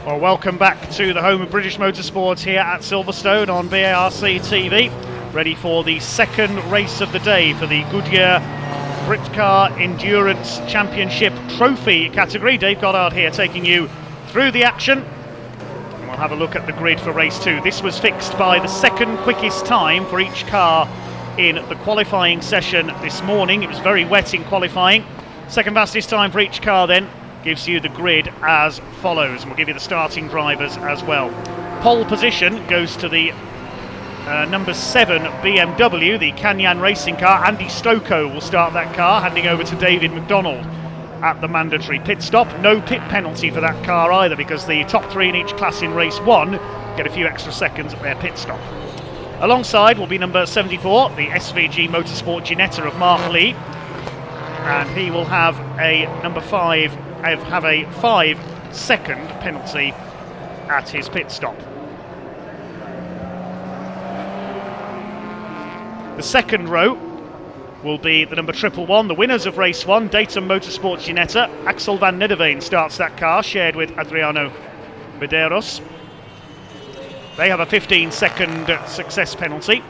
Well, welcome back to the home of British motorsports here at Silverstone on BARC TV. Ready for the second race of the day for the Goodyear Britcar Endurance Championship Trophy category. Dave Goddard here taking you through the action. And we'll have a look at the grid for race 2. This was fixed by the second quickest time for each car in the qualifying session this morning. It was very wet in qualifying. Second fastest time for each car then gives you the grid as follows, and we'll give you the starting drivers as well. Pole position goes to the number 7 BMW, the Canyon racing car. Andy Stocco will start that car, handing over to David McDonald at the mandatory pit stop. No pit penalty for that car either, because the top 3 in each class in race 1 get a few extra seconds at their pit stop. Alongside will be number 74, the SVG Motorsport Ginetta of Mark Lee, and he will have a number 5 have a 5-second penalty at his pit stop. The second row will be the number 111, the winners of race 1, Dayton Motorsport Ginetta. Axel van Nederveen starts that car, shared with Adriano Medeiros. They have a 15-second success penalty.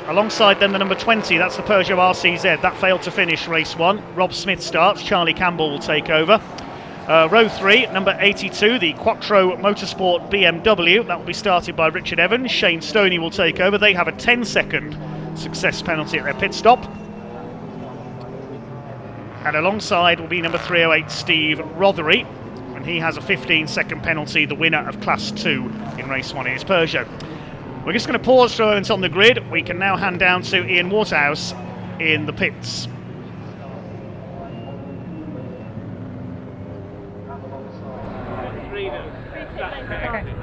Alongside them, the number 20, that's the Peugeot RCZ. That failed to finish race 1. Rob Smith starts, Charlie Campbell will take over. Row 3, number 82, the Quattro Motorsport BMW. That will be started by Richard Evans. Shane Stoney will take over. They have a 10-second success penalty at their pit stop. And alongside will be number 308, Steve Rothery. And he has a 15-second penalty, the winner of Class 2 in race 1 in his Peugeot. We're just going to pause for a moment on the grid. We can now hand down to Ian Waterhouse in the pits.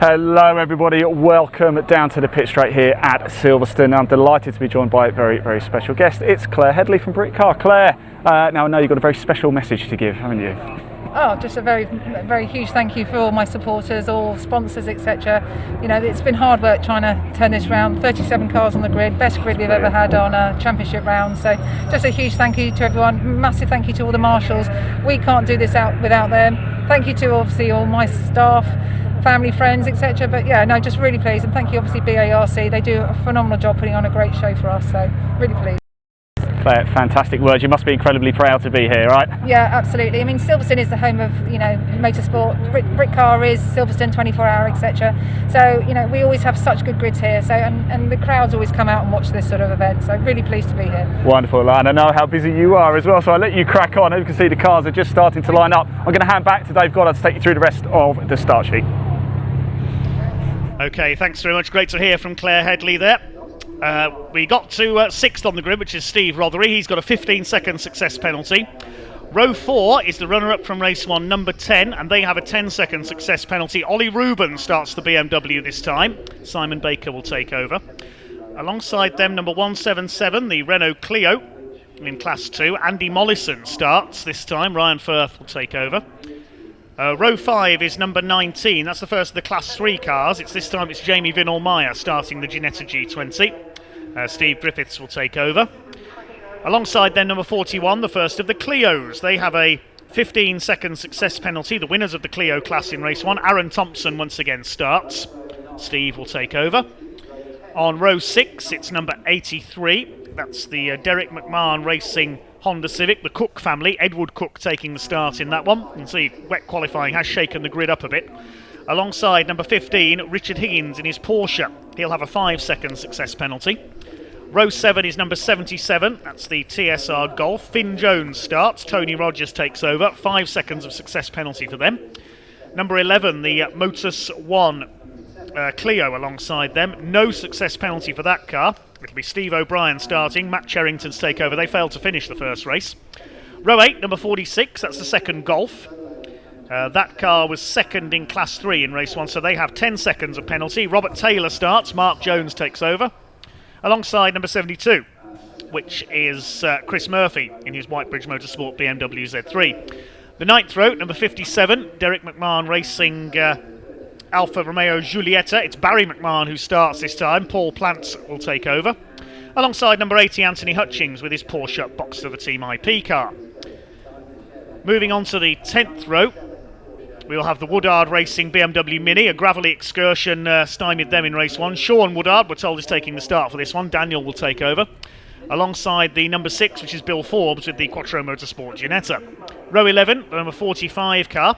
Hello everybody, welcome down to the pit straight here at Silverstone. I'm delighted to be joined by a very, very special guest. It's Claire Headley from Britcar. Claire, now I know you've got a very special message to give, haven't you? Oh, just a very, very huge thank you for all my supporters, all sponsors, etc. You know, it's been hard work trying to turn this round. 37 cars on the grid, best grid we've ever had on a championship round. So just a huge thank you to everyone. Massive thank you to all the marshals. We can't do this without them. Thank you to obviously all my staff, family, friends, etc. But yeah, no, just really pleased, and thank you obviously BARC. They do a phenomenal job putting on a great show for us. So really pleased. Claire, fantastic words. You must be incredibly proud to be here, right? Yeah, absolutely. I mean, Silverstone is the home of, you know, motorsport. Britcar is Silverstone 24-hour, etc. So, you know, we always have such good grids here. So, and the crowds always come out and watch this sort of event. So, really pleased to be here. Wonderful, and I know how busy you are as well. So I'll let you crack on. As you can see, the cars are just starting to line up. I'm going to hand back to Dave Goddard to take you through the rest of the start sheet. Okay, thanks very much. Great to hear from Claire Headley there. We got to 6th on the grid, which is Steve Rothery. He's got a 15-second success penalty. Row 4 is the runner-up from race 1, number 10, and they have a 10-second success penalty. Ollie Rubin starts the BMW this time. Simon Baker will take over. Alongside them, number 177, the Renault Clio in Class 2. Andy Mollison starts this time. Ryan Firth will take over. Row 5 is number 19. That's the first of the Class 3 cars. This time it's Jamie Vinnell-Meyer starting the Ginetta G20. Steve Griffiths will take over. Alongside then number 41, the first of the Clios. They have a 15-second success penalty. The winners of the Clio class in race 1. Aaron Thompson once again starts. Steve will take over. On row 6, it's number 83. That's the Derek McMahon Racing Honda Civic, the Cook family. Edward Cook taking the start in that one. You can see wet qualifying has shaken the grid up a bit. Alongside number 15, Richard Higgins in his Porsche. He'll have a 5-second success penalty. Row 7 is number 77. That's the TSR Golf. Finn Jones starts. Tony Rogers takes over. 5 seconds of success penalty for them. Number 11, the Motus 1 Clio alongside them. No success penalty for that car. It'll be Steve O'Brien starting. Matt Cherrington's take over. They failed to finish the first race. Row 8, number 46. That's the second Golf. That car was second in Class 3 in race 1, so they have 10 seconds of penalty. Robert Taylor starts. Mark Jones takes over. Alongside number 72, which is Chris Murphy in his Whitebridge Motorsport BMW Z3. The 9th row, number 57, Derek McMahon Racing Alfa Romeo Giulietta. It's Barry McMahon who starts this time. Paul Plant will take over. Alongside number 80, Anthony Hutchings with his Porsche Boxster the Team IP car. Moving on to the 10th row, We'll have the Woodard Racing BMW Mini, a gravelly excursion stymied them in race 1. Sean Woodard, we're told, is taking the start for this one. Daniel will take over, alongside the number 6, which is Bill Forbes, with the Quattro Motorsport Ginetta. Row 11, the number 45 car.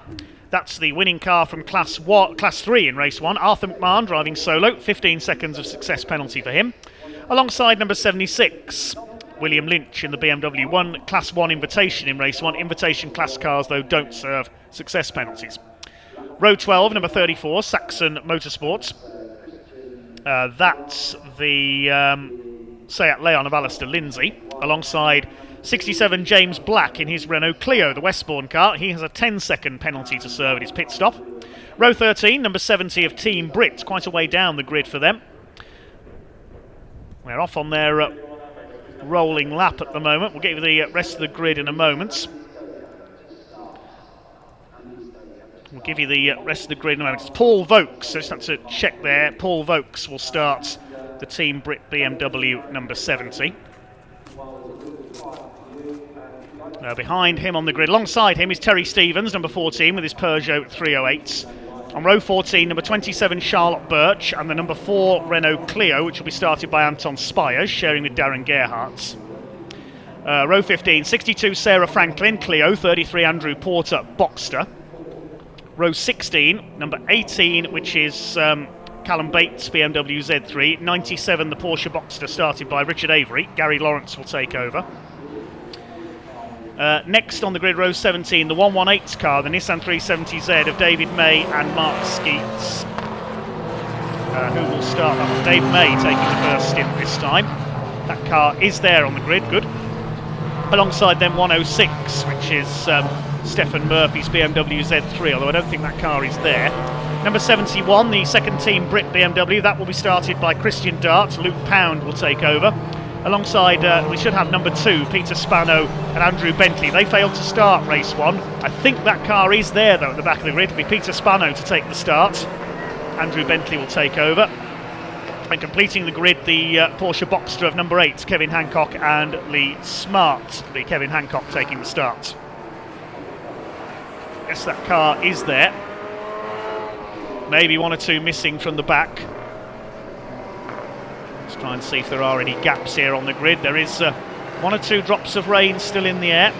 That's the winning car from Class 3 in race 1. Arthur McMahon driving solo, 15 seconds of success penalty for him. Alongside number 76, William Lynch in the BMW 1 Class 1 Invitation in race 1. Invitation class cars, though, don't serve success penalties. Row 12, number 34, Saxon Motorsports. That's the Seat Leon of Alistair Lindsay, alongside 67 James Black in his Renault Clio, the Westbourne car. He has a 10-second penalty to serve at his pit stop. Row 13, number 70 of Team Brit, quite a way down the grid for them. They're off on their rolling lap at the moment. We'll get you the rest of the grid in a moment. We'll give you the rest of the grid in a moment. It's Paul Vokes, so just have to check there. Paul Vokes will start the Team Brit BMW number 70. Now behind him on the grid, alongside him, is Terry Stevens, number 14, with his Peugeot 308s. On row 14, number 27, Charlotte Birch, and the number 4 Renault Clio, which will be started by Anton Spires, sharing with Darren Gerhardt. Row 15, 62, Sarah Franklin, Clio, 33, Andrew Porter, Boxster. Row 16, number 18, which is Callum Bates, BMW Z3. 97, the Porsche Boxster, started by Richard Avery. Gary Lawrence will take over. Next on the grid, row 17, the 118 car, the Nissan 370Z of David May and Mark Skeets. Who will start that? Dave May taking the first stint this time. That car is there on the grid, good. Alongside them, 106, which is Stephen Murphy's BMW Z3, although I don't think that car is there. Number 71, the second Team Brit BMW, that will be started by Christian Dart. Luke Pound will take over. Alongside, we should have number 2, Peter Spano and Andrew Bentley. They failed to start race 1. I think that car is there, though, at the back of the grid. It'll be Peter Spano to take the start. Andrew Bentley will take over. And completing the grid, the Porsche Boxster of number 8, Kevin Hancock and Lee Smart. The Kevin Hancock taking the start. Yes, that car is there. Maybe 1 or 2 missing from the back. Let's try and see if there are any gaps here on the grid. There is 1 or 2 drops of rain still in the air.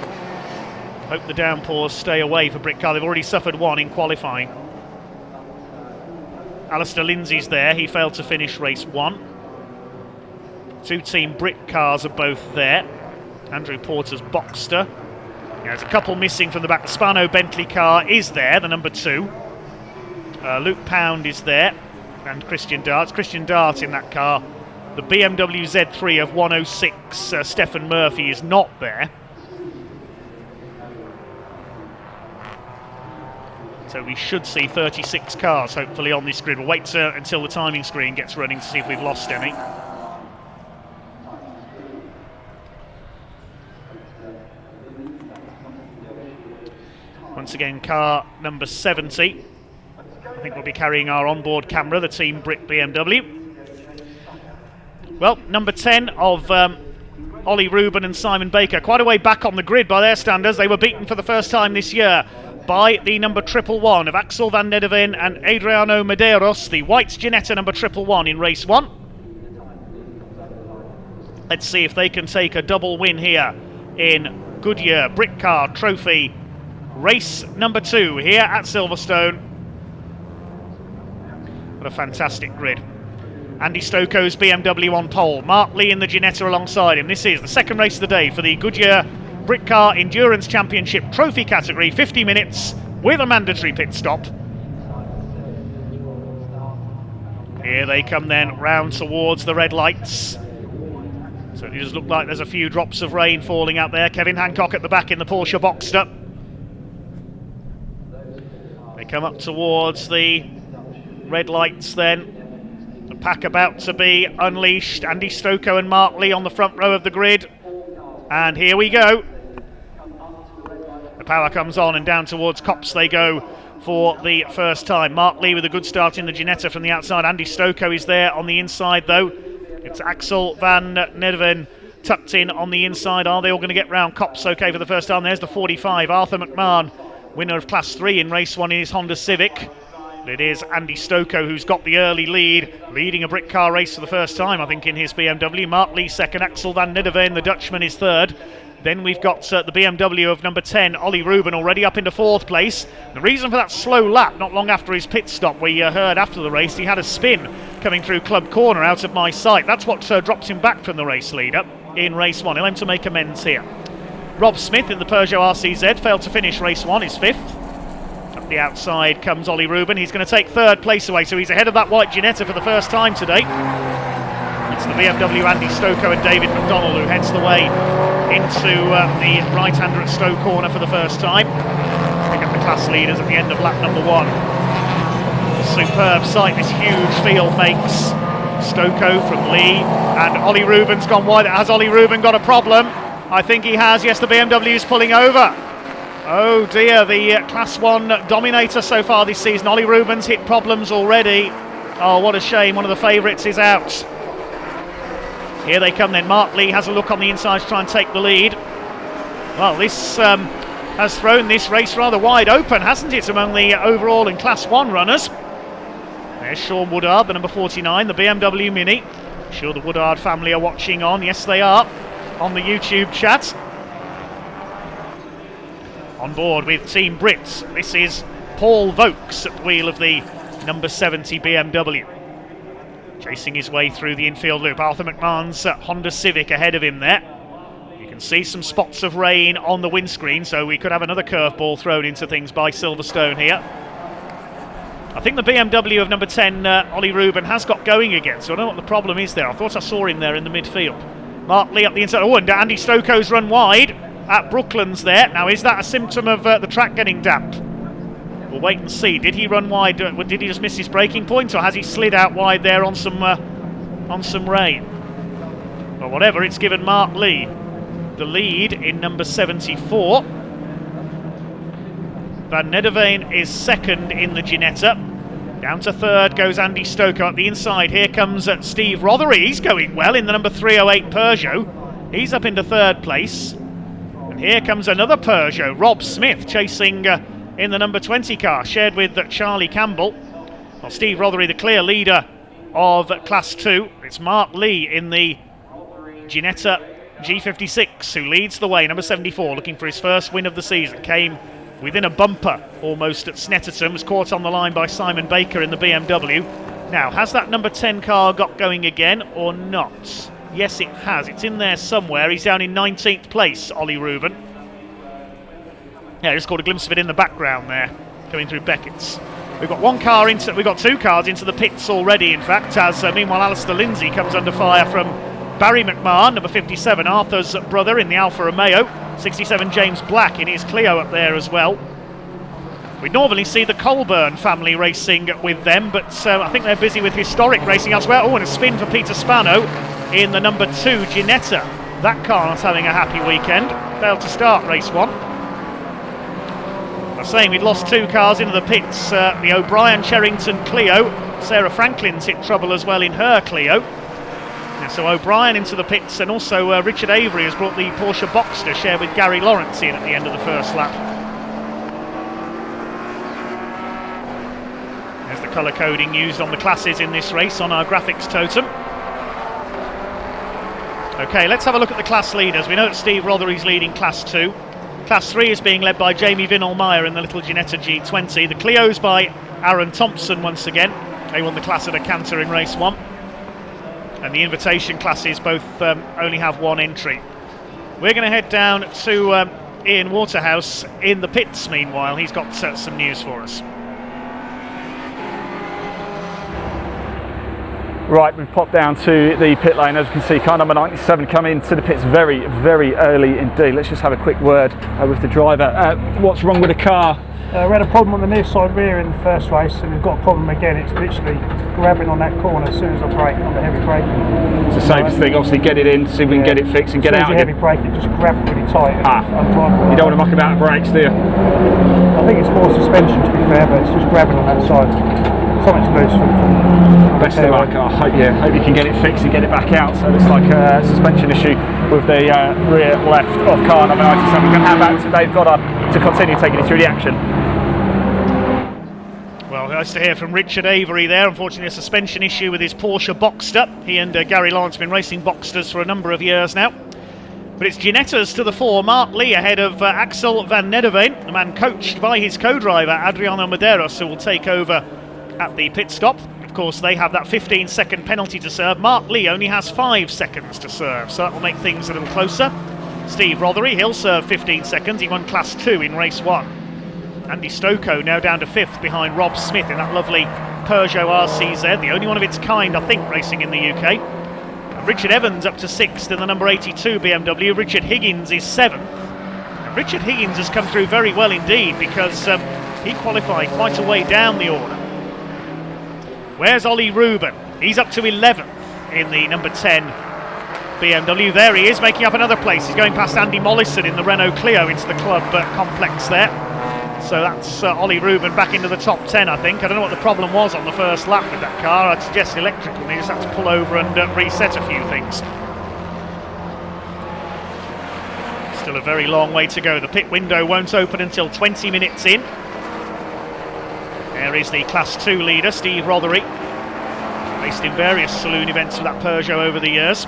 Hope the downpours stay away for Britcar. They've already suffered 1 in qualifying. Alistair Lindsay's there. He failed to finish race 1. 2 Team Brit cars are both there. Andrew Porter's Boxster. There's a couple missing from the back. The Spano Bentley car is there, the number 2. Luke Pound is there, and Christian Dart. Christian Dart in that car. The BMW Z3 of 106, Stephen Murphy, is not there. So we should see 36 cars, hopefully, on this grid. We'll wait until the timing screen gets running to see if we've lost any. Once again, car number 70. I think we'll be carrying our onboard camera, the Team Brit BMW. Well, number 10 of Ollie Rubin and Simon Baker, quite a way back on the grid by their standards. They were beaten for the first time this year by the number 111 of Axel van Nederven and Adriano Medeiros, the white Ginetta number 111 in race 1. Let's see if they can take a double win here in Goodyear Britcar Trophy race number 2 here at Silverstone. What a fantastic grid. Andy Stokoe's BMW on pole. Mark Lee in the Ginetta alongside him. This is the second race of the day for the Goodyear Britcar Endurance Championship Trophy category. 50 minutes with a mandatory pit stop. Here they come then, round towards the red lights. So it does look like there's a few drops of rain falling out there. Kevin Hancock at the back in the Porsche Boxster. They come up towards the red lights then. The pack about to be unleashed. Andy Stokoe and Mark Lee on the front row of the grid. And here we go. The power comes on and down towards Copse they go for the first time. Mark Lee with a good start in the Ginetta from the outside. Andy Stokoe is there on the inside though. It's Axel van Nederven tucked in on the inside. Are they all going to get round Copse okay for the first time? There's the 45, Arthur McMahon winner of Class 3 in race 1 in his Honda Civic. It is Andy Stocco who's got the early lead, leading a Britcar race for the first time, I think, in his BMW. Mark Lee second, Axel van Nidderveen, the Dutchman, is third. Then we've got the BMW of number 10, Ollie Ruben, already up into fourth place. The reason for that slow lap, not long after his pit stop, we heard after the race, he had a spin coming through Club Corner out of my sight. That's what drops him back from the race leader in race 1. He'll aim to make amends here. Rob Smith in the Peugeot RCZ failed to finish race 1, is fifth. Up the outside comes Ollie Ruben. He's going to take third place away, so he's ahead of that white Ginetta for the first time today. It's the BMW Andy Stocco and David McDonnell who heads the way into the right-hander at Stowe Corner for the first time. Pick up the class leaders at the end of lap number 1. Superb sight this huge field makes. Stocco from Lee, and Ollie Ruben's gone wide. Has Ollie Ruben got a problem? I think he has. Yes, the BMW is pulling over. Oh dear, the Class 1 dominator so far this season. Ollie Ruben's hit problems already. Oh, what a shame. One of the favourites is out. Here they come then. Mark Lee has a look on the inside to try and take the lead. Well, this has thrown this race rather wide open, hasn't it, among the overall and Class 1 runners. There's Sean Woodard, the number 49, the BMW Mini. I'm sure the Woodard family are watching on. Yes, they are, on the YouTube chat. On board with Team Brits, this is Paul Vokes at the wheel of the number 70 BMW. Chasing his way through the infield loop. Arthur McMahon's Honda Civic ahead of him there. You can see some spots of rain on the windscreen, so we could have another curveball thrown into things by Silverstone here. I think the BMW of number 10, Ollie Ruben, has got going again, so I don't know what the problem is there. I thought I saw him there in the midfield. Mark Lee up the inside. Oh, and Andy Stocco's run wide at Brooklands there. Now, is that a symptom of the track getting damp? We'll wait and see. Did he run wide? Did he just miss his braking point, or has he slid out wide there on some rain? Well, whatever, it's given Mark Lee the lead in number 74. Van Nidderveen is second in the Ginetta. Down to third goes Andy Stocco. At the inside, here comes Steve Rothery. He's going well in the number 308 Peugeot. He's up into third place. And here comes another Peugeot, Rob Smith, chasing in the number 20 car, shared with Charlie Campbell. Well, Steve Rothery, the clear leader of Class 2. It's Mark Lee in the Ginetta G56 who leads the way. Number 74, looking for his first win of the season. Came within a bumper almost at Snetterton, was caught on the line by Simon Baker in the BMW. Now, has that number 10 car got going again or not? Yes, it has. It's in there somewhere. He's down in 19th place, Ollie Ruben. Yeah, I just caught a glimpse of it in the background there, coming through Beckett's. We've got two cars into the pits already, in fact, as meanwhile Alistair Lindsay comes under fire from Barry McMahon, number 57, Arthur's brother in the Alfa Romeo. 67, James Black in his Clio up there as well. We normally see the Colburn family racing with them, but I think they're busy with historic racing elsewhere. Oh, and a spin for Peter Spano in the number 2 Ginetta. That car not having a happy weekend. Failed to start race 1. I was saying we'd lost two cars into the pits. The O'Brien Cherrington Clio. Sarah Franklin's hit trouble as well in her Clio. So O'Brien into the pits, and also Richard Avery has brought the Porsche Boxster, shared with Gary Lawrence, in at the end of the first lap. There's the colour coding used on the classes in this race on our graphics totem. Okay, let's have a look at the class leaders. We know that Steve Rothery's leading Class 2. Class 3 is being led by Jamie Vinall-Meyer in the little Ginetta G20. The Clio's by Aaron Thompson once again. They won the class at a canter in race 1. And the invitation classes both only have one entry. We're going to head down to Ian Waterhouse in the pits meanwhile. He's got some news for us. Right, we've popped down to the pit lane. As you can see, car number 97 coming into the pits very, very early indeed. Let's just have a quick word with the driver. What's wrong with the car? We had a problem on the near side rear in the first race, and we've got a problem again. It's literally grabbing on that corner as soon as I brake on the heavy braking. It's the safest thing, obviously. Get it in, see if we can get it fixed and get out. As soon as you heavy brake, it just grabs really tight. You don't want to muck about the brakes, do you? I think it's more suspension, to be fair, but it's just grabbing on that side. Something's loose. Best of luck. I hope you can get it fixed and get it back out. So it's like a suspension issue with the rear left of car number 97. We're going to hand back to Dave Goddard to continue taking you through the action. Well, nice to hear from Richard Avery there. Unfortunately, a suspension issue with his Porsche Boxster. He and Gary Lawrence have been racing Boxsters for a number of years now. But it's Ginettas to the fore. Mark Lee ahead of Axel van Nederveen, the man coached by his co-driver Adriano Medeiros, who will take over at the pit stop. Of course, they have that 15-second penalty to serve. Mark Lee only has 5 seconds to serve, so that will make things a little closer. Steve Rothery, he'll serve 15 seconds. He won Class 2 in race 1. Andy Stocco now down to 5th behind Rob Smith in that lovely Peugeot RCZ, the only one of its kind, I think, racing in the UK. And Richard Evans up to 6th in the number 82 BMW. Richard Higgins is 7th. And Richard Higgins has come through very well indeed, because he qualified quite a way down the order. Where's Ollie Rubin? He's up to 11th in the number 10 BMW. There he is, making up another place. He's going past Andy Mollison in the Renault Clio into the club complex there. So that's Ollie Rubin back into the top 10, I think. I don't know what the problem was on the first lap with that car. I'd suggest electrical. They just had to pull over and reset a few things. Still a very long way to go. The pit window won't open until 20 minutes in. There is the Class 2 leader, Steve Rothery. Raced in various saloon events with that Peugeot over the years.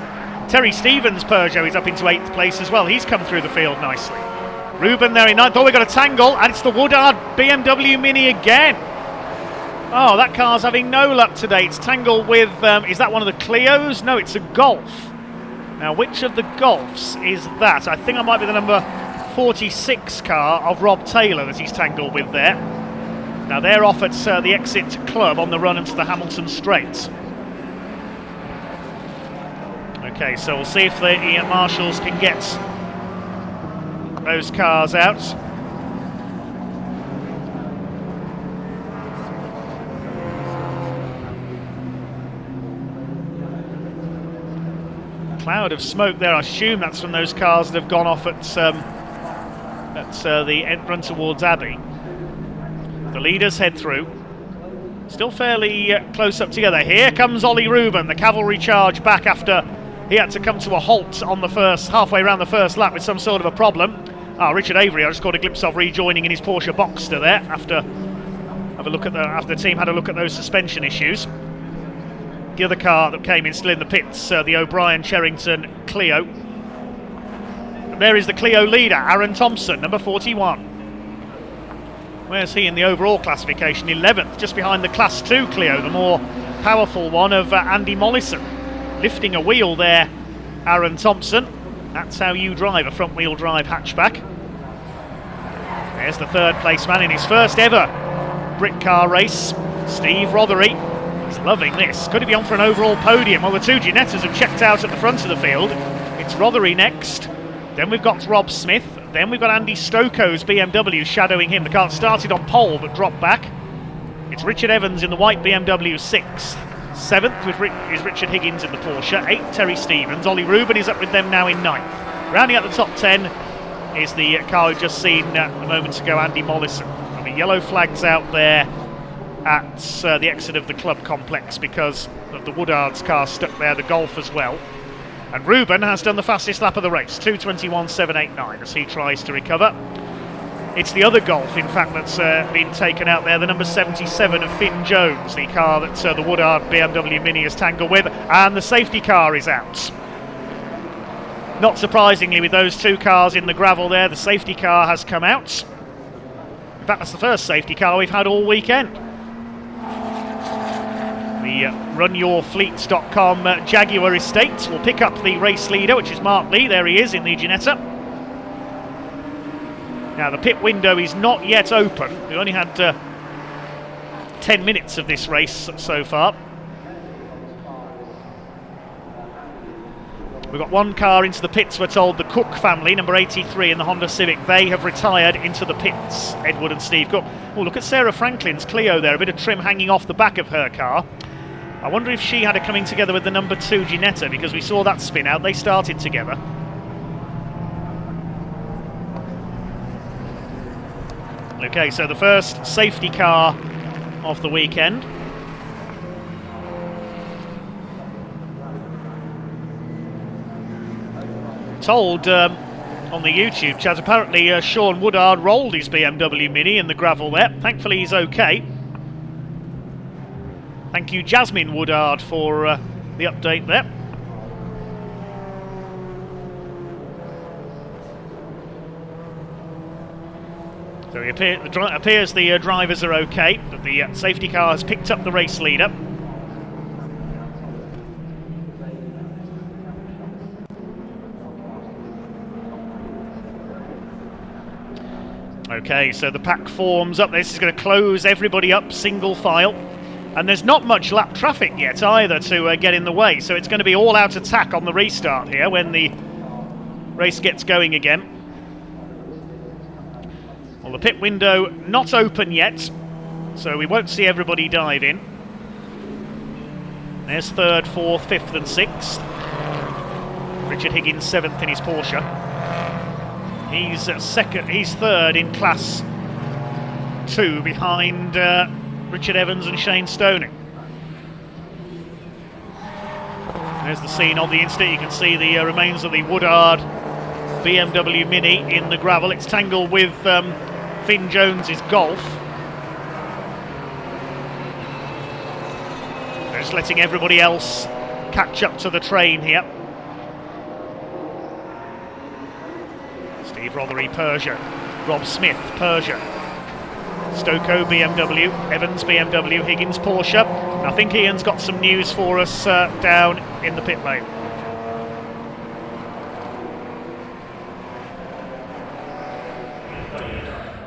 Terry Stevens' Peugeot is up into 8th place as well. He's come through the field nicely. Rubin there in 9th. Oh, we've got a tangle, and it's the Woodard BMW Mini again. Oh, that car's having no luck today. It's tangled with, is that one of the Clios? No, it's a Golf. Now, which of the Golfs is that? I think that might be the number 46 car of Rob Taylor that he's tangled with there. Now, they're off at the exit club on the run into the Hamilton Straight. Okay, so we'll see if the Ian Marshals can get those cars out. Cloud of smoke there. I assume that's from those cars that have gone off at the run towards Abbey. The leaders head through. Still fairly close up together. Here comes Ollie Rubin, the cavalry charge back after he had to come to a halt on the halfway around the first lap with some sort of a problem. Richard Avery, I just caught a glimpse of rejoining in his Porsche Boxster there after the team had a look at those suspension issues. The other car that came in still in the pits, the O'Brien Cherrington Clio. And there is the Clio leader, Aaron Thompson, number 41. Where's he in the overall classification? 11th, just behind the Class 2 Clio, the more powerful one of Andy Mollison. Lifting a wheel there, Aaron Thompson. That's how you drive a front-wheel drive hatchback. There's the third place man in his first ever Britcar race, Steve Rothery. He's loving this. Could he be on for an overall podium? Well, the two Ginettas have checked out at the front of the field. It's Rothery next. Then we've got Rob Smith. Then we've got Andy Stocco's BMW shadowing him. The car started on pole but dropped back. It's Richard Evans in the white BMW 6th. 7th is Richard Higgins in the Porsche. 8th, Terry Stevens. Ollie Rubin is up with them now in 9th. Rounding out the top 10 is the car we've just seen a moment ago, Andy Mollison. And the yellow flag's out there at the exit of the club complex because of the Woodard's car stuck there, the Golf as well. And Rubin has done the fastest lap of the race, 2:21.789, as he tries to recover. It's the other Golf, in fact, that's been taken out there, the number 77 of Finn Jones, the car that the Woodard BMW Mini has tangled with, and the safety car is out. Not surprisingly, with those two cars in the gravel there, the safety car has come out. In fact, that's the first safety car we've had all weekend. The runyourfleets.com Jaguar estate will pick up the race leader, which is Mark Lee. There he is in the Ginetta. Now, the pit window is not yet open. We've only had 10 minutes of this race so far. We've got one car into the pits, we're told, the Cook family, number 83 in the Honda Civic. They have retired into the pits, Edward and Steve Cook. Oh, look at Sarah Franklin's Clio there, a bit of trim hanging off the back of her car. I wonder if she had it coming together with the number 2 Ginetta, because we saw that spin out. They started together. Okay, so the first safety car of the weekend. Told on the YouTube chat. Apparently Sean Woodard rolled his BMW Mini in the gravel there. Thankfully he's okay. Thank you Jasmine Woodard for the update there. So it appears the drivers are okay, but the safety car has picked up the race leader. Okay, so the pack forms up. This is going to close everybody up single file. And there's not much lap traffic yet either to get in the way, so it's going to be all out attack on the restart here when the race gets going again. Well, the pit window not open yet, so we won't see everybody dive in. There's 3rd, 4th, 5th and 6th. Richard Higgins 7th in his Porsche. He's 3rd in Class 2 behind Richard Evans and Shane Stoning. There's the scene of the incident. You can see the remains of the Woodard BMW Mini in the gravel. It's tangled with Finn Jones's Golf. They're just letting everybody else catch up to the train here. Steve Rothery, Peugeot. Rob Smith, Peugeot. Stoko, BMW. Evans, BMW. Higgins, Porsche. I think Ian's got some news for us down in the pit lane.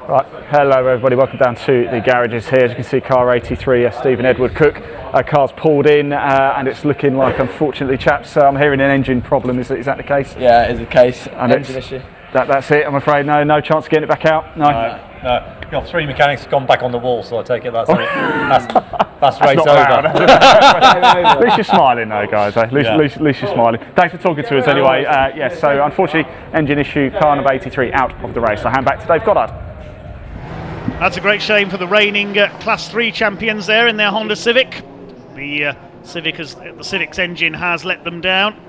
Right, hello everybody, welcome down to the garages here. As you can see, car 83, Stephen Edward Cook. Car's pulled in and it's looking like, unfortunately, chaps, I'm hearing an engine problem. Is that the case? Yeah, it is the case. And engine issue. That's it, I'm afraid. No chance of getting it back out? No. No. Your 3 mechanics gone back on the wall, so I take it that's it. That's race not over. At least you're smiling though, guys. At least you're smiling. Thanks for talking to us anyway. Yes, so unfortunately, engine issue, car number 83 out of the race. I hand back to Dave Goddard. That's a great shame for the reigning Class 3 champions there in their Honda Civic. The Civic's engine has let them down.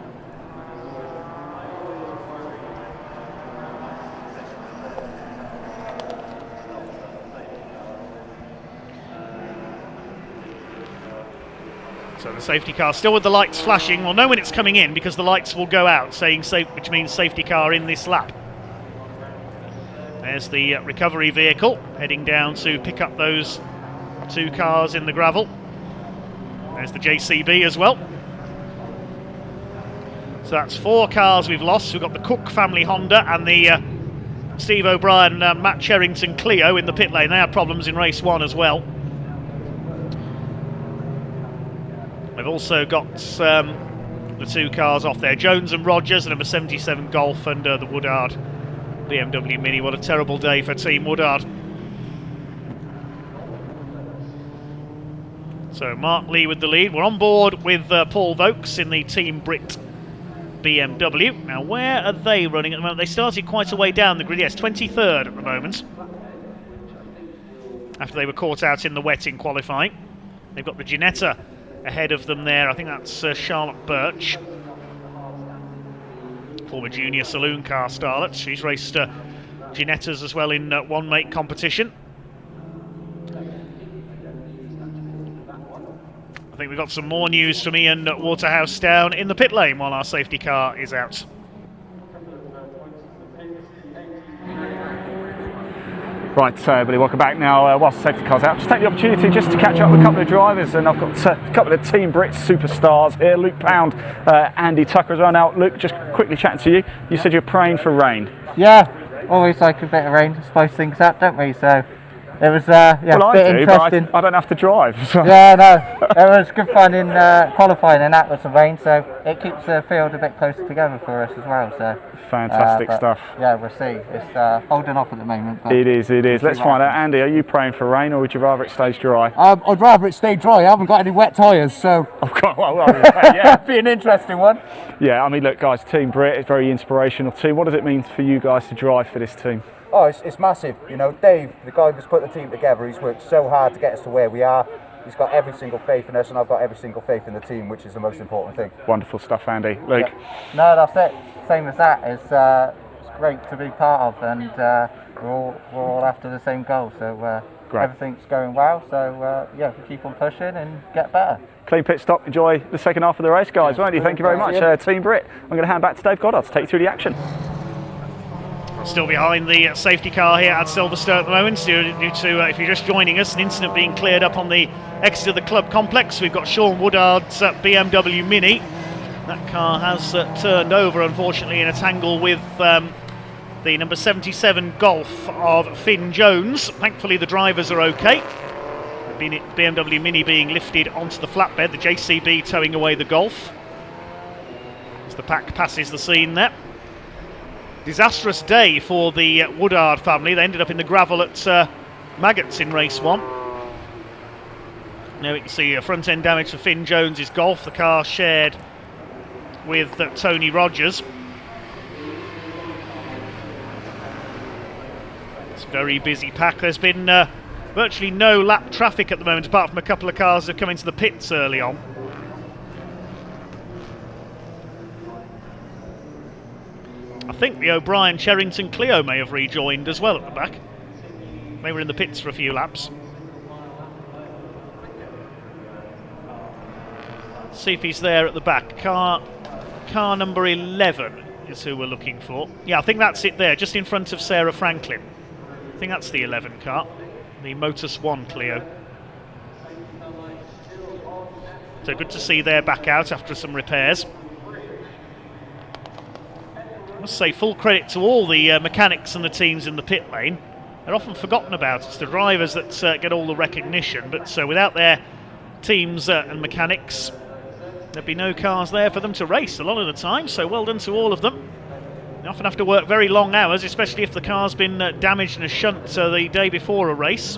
So the safety car still with the lights flashing. We'll know when it's coming in because the lights will go out, saying safe, which means safety car in this lap. There's the recovery vehicle heading down to pick up those 2 cars in the gravel. There's the JCB as well. So that's 4 cars we've lost. We've got the Cook family Honda and the Steve O'Brien and Matt Cherrington Clio in the pit lane. They had problems in race 1 as well. We've also got the 2 cars off there. Jones and Rogers, the number 77 Golf and the Woodard BMW Mini. What a terrible day for Team Woodard. So Mark Lee with the lead. We're on board with Paul Vokes in the Team Brit BMW. Now where are they running at the moment? They started quite a way down the grid. Yes, 23rd at the moment. After they were caught out in the wet in qualifying. They've got the Ginetta ahead of them there. I think that's Charlotte Birch. Former junior saloon car starlet. She's raced Ginettas as well in one make competition. I think we've got some more news from Ian Waterhouse down in the pit lane while our safety car is out. Right, everybody, welcome back now. Whilst the safety car's out, just take the opportunity just to catch up with a couple of drivers, and I've got a couple of Team Brits superstars here, Luke Pound, Andy Tucker as well. Now, Luke, just quickly chatting to you, you said you're praying for rain. Yeah, always like a bit of rain to spice things up, don't we? So it was Well, a bit I do, interesting. but I don't have to drive. So. Yeah, no, it was good fun in qualifying and that with some rain, so it keeps the field a bit closer together for us as well. So Fantastic stuff. Yeah, we'll see. It's holding off at the moment. But It is. Let's find out. Andy, are you praying for rain, or would you rather it stays dry? I'd rather it stay dry. I haven't got any wet tyres, so Oh, God, well, yeah. be an interesting one. Yeah, I mean, look, guys, Team Brit is a very inspirational team. What does it mean for you guys to drive for this team? Oh, it's massive. You know, Dave, the guy who's put the team together, he's worked so hard to get us to where we are. He's got every single faith in us, and I've got every single faith in the team, which is the most important thing. Wonderful stuff, Andy. Luke? No, that's it. Same as that. It's great to be part of, and we're all after the same goal. So everything's going well. So yeah, we keep on pushing and get better. Clean pit stop. Enjoy the second half of the race, guys, won't you? Thank you very much, Team Brit. I'm going to hand back to Dave Goddard to take you through the action. Still behind the safety car here at Silverstone at the moment, due to, if you're just joining us, an incident being cleared up on the exit of the club complex. We've got Sean Woodard's BMW Mini. That car has turned over, unfortunately, in a tangle with the number 77 Golf of Finn Jones. Thankfully, the drivers are okay. The BMW Mini being lifted onto the flatbed, the JCB towing away the Golf as the pack passes the scene there. Disastrous day for the Woodard family. They ended up in the gravel at Maggots in race 1. Now we can see front end damage for Finn Jones' Golf. The car shared with Tony Rogers. It's a very busy pack. There's been virtually no lap traffic at the moment, apart from a couple of cars that have come into the pits early on. I think the O'Brien Cherrington Clio may have rejoined as well at the back. They were in the pits for a few laps. Let's see if he's there at the back. Car number 11 is who we're looking for. Yeah, I think that's it there, just in front of Sarah Franklin. I think that's the 11 car, the Motus 1 Clio. So good to see they're back out after some repairs. I must say full credit to all the mechanics and the teams in the pit lane. They're often forgotten about. It's the drivers that get all the recognition, but without their teams and mechanics, there'd be no cars there for them to race a lot of the time, so well done to all of them. They often have to work very long hours, especially if the car's been damaged in a shunt the day before a race.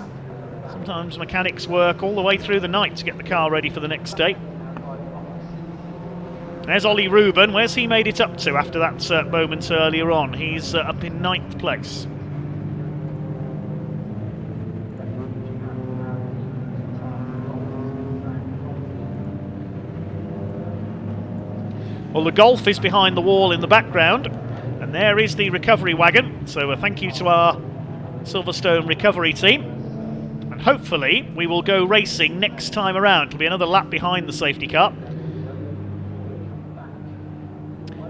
Sometimes mechanics work all the way through the night to get the car ready for the next day. There's Ollie Rubin. Where's he made it up to after that moment earlier on? He's up in 9th place. Well, the Golf is behind the wall in the background, and there is the recovery wagon. So thank you to our Silverstone recovery team. And hopefully we will go racing next time around. It'll be another lap behind the safety car.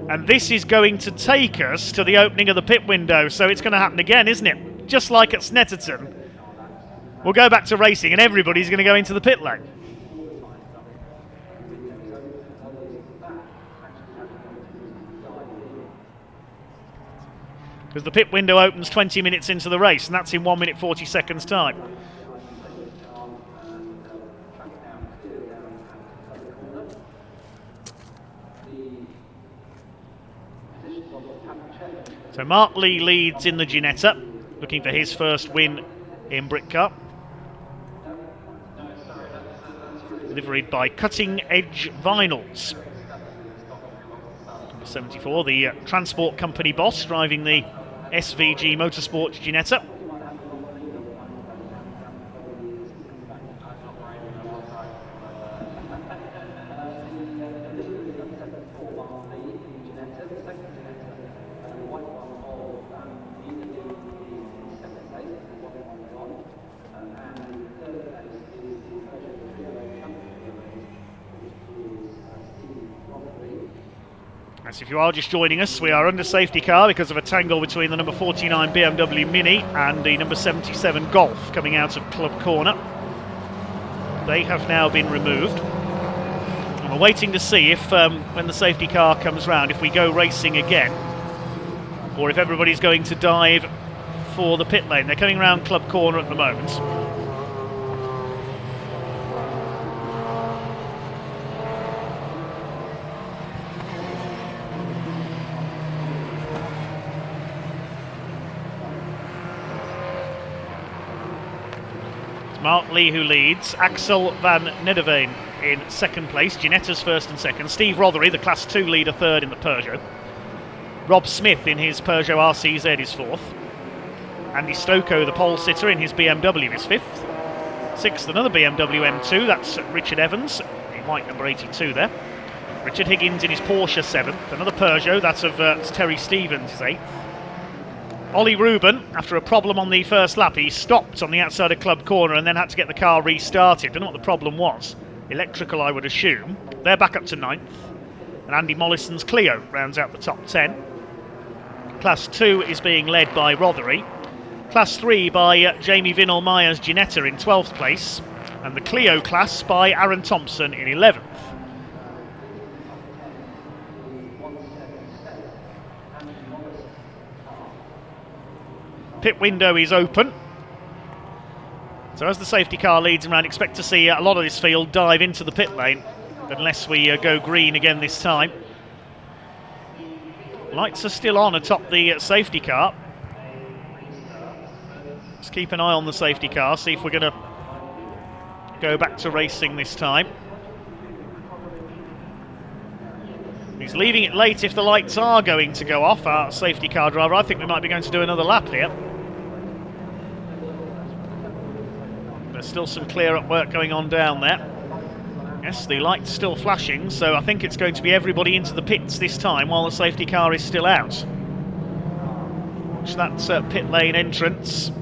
And this is going to take us to the opening of the pit window, so it's going to happen again, isn't it? Just like at Snetterton. We'll go back to racing and everybody's going to go into the pit lane. Because the pit window opens 20 minutes into the race, and that's in 1 minute 40 seconds time. So Mark Lee leads in the Ginetta, looking for his first win in Britcar. Liveried by Cutting Edge Vinyls. Number 74, the transport company boss, driving the SVG Motorsports Ginetta. As if you are just joining us, we are under safety car because of a tangle between the number 49 BMW Mini and the number 77 Golf coming out of Club Corner. They have now been removed. And we're waiting to see if, when the safety car comes round, if we go racing again, or if everybody's going to dive for the pit lane. They're coming round Club Corner at the moment. Mark Lee who leads, Axel van Nederveen in second place, Ginetta's first and second, Steve Rothery, the Class 2 leader, third in the Peugeot. Rob Smith in his Peugeot RCZ is fourth. Andy Stocco, the pole sitter, in his BMW is fifth. Sixth, another BMW M2, that's Richard Evans, in white number 82 there. Richard Higgins in his Porsche seventh, another Peugeot, that's of Terry Stevens is eighth. Ollie Reuben, after a problem on the first lap, he stopped on the outside of Club Corner and then had to get the car restarted. Don't know what the problem was. Electrical, I would assume. They're back up to 9th. And Andy Mollison's Clio rounds out the top 10. Class 2 is being led by Rothery. Class 3 by Jamie Vinnell-Myers Ginetta in 12th place. And the Clio class by Aaron Thompson in 11th. Pit window is open. So as the safety car leads around, expect to see a lot of this field dive into the pit lane, unless we go green again this time. Lights are still on atop the safety car. Let's keep an eye on the safety car, see if we're going to go back to racing this time. He's leaving it late if the lights are going to go off, our safety car driver. I think we might be going to do another lap here. There's still some clear-up work going on down there. Yes, the light's still flashing, so I think it's going to be everybody into the pits this time while the safety car is still out. Watch that pit lane entrance.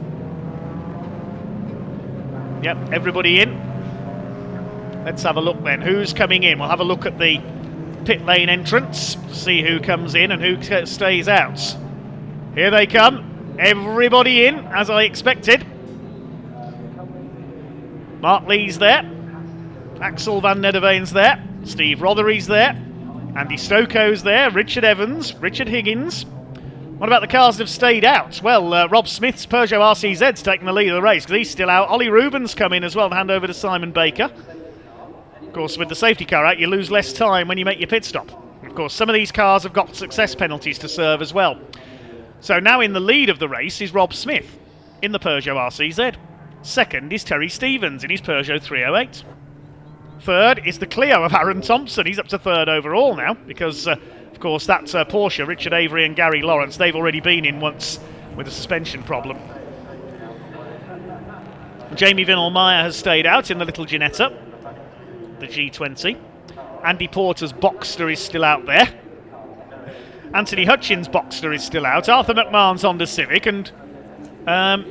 Yep, everybody in. Let's have a look then. Who's coming in? We'll have a look at the pit lane entrance, see who comes in and who stays out. Here they come. Everybody in, as I expected. Mark Lee's there. Axel van Nederveen's there. Steve Rothery's there. Andy Stokoe's there. Richard Evans. Richard Higgins. What about the cars that have stayed out? Well, Rob Smith's Peugeot RCZ's taking the lead of the race because he's still out. Ollie Reuben's come in as well to hand over to Simon Baker. Of course, with the safety car out, you lose less time when you make your pit stop. Of course, some of these cars have got success penalties to serve as well. So now in the lead of the race is Rob Smith in the Peugeot RCZ. Second is Terry Stevens in his Peugeot 308. Third is the Clio of Aaron Thompson. He's up to third overall now because, of course, that's Porsche, Richard Avery and Gary Lawrence. They've already been in once with a suspension problem. Jamie Vinnell-Meyer has stayed out in the little Ginetta, the G20. Andy Porter's Boxster is still out there. Anthony Hutchins' Boxster is still out. Arthur McMahon's Honda Civic and